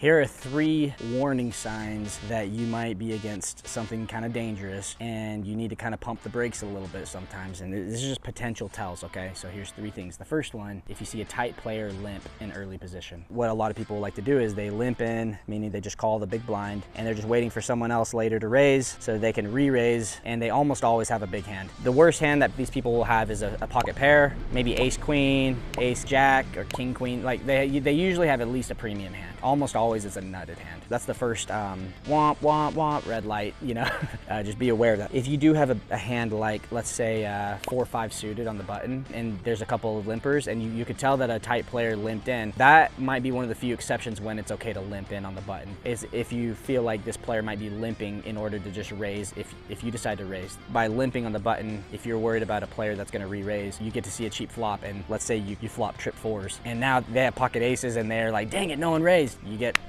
Here are 3 warning signs that you might be against something kind of dangerous and you need to kind of pump the brakes a little bit sometimes. And this is just potential tells, okay? So here's 3 things. The first one, if you see a tight player limp in early position. What a lot of people like to do is they limp in, meaning they just call the big blind, and they're just waiting for someone else later to raise so they can re-raise, and they almost always have a big hand. The worst hand that these people will have is a pocket pair, maybe ace queen, ace jack, or king queen. Like they usually have at least a premium hand. Almost always it's a nutted hand. That's the first womp, womp, womp, red light, you know. Just be aware of that. If you do have a hand like, let's say 4-5 suited on the button, and there's a couple of limpers, and you could tell that a tight player limped in, that might be one of the few exceptions when it's okay to limp in on the button, is if you feel like this player might be limping in order to just raise, if you decide to raise. By limping on the button, if you're worried about a player that's gonna re-raise, you get to see a cheap flop, and let's say you flop trip 4s, and now they have pocket aces, and they're like, dang it, no one raised. You get